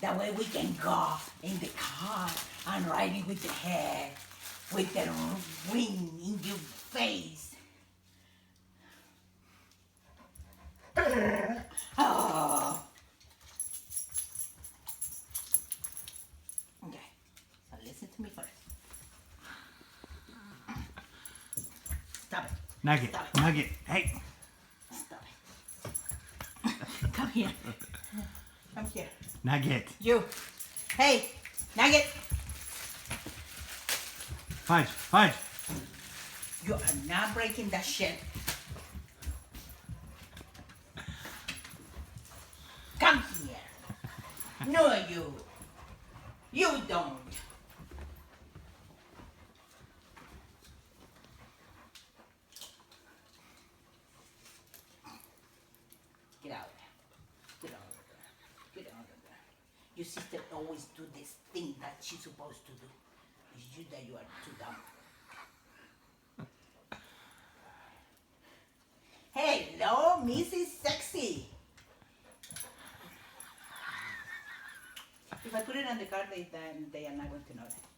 That way we can go in the car and ride it with the head, with the wind in your face. Oh. Okay, so listen to me first. Stop it. Nugget, Stop it. Nugget, hey. Stop it. Come here. Come here. Nugget. You. Hey, Nugget. Fudge, Fudge. You are not breaking that shit. Come here. No, you. You don't. Get out of there. Get out of there. Get out of there. Your sister always do this thing that she's supposed to do. It's you that you are too dumb. Hello, Mrs. Sexy. If I put it on the card, they are not going to know that.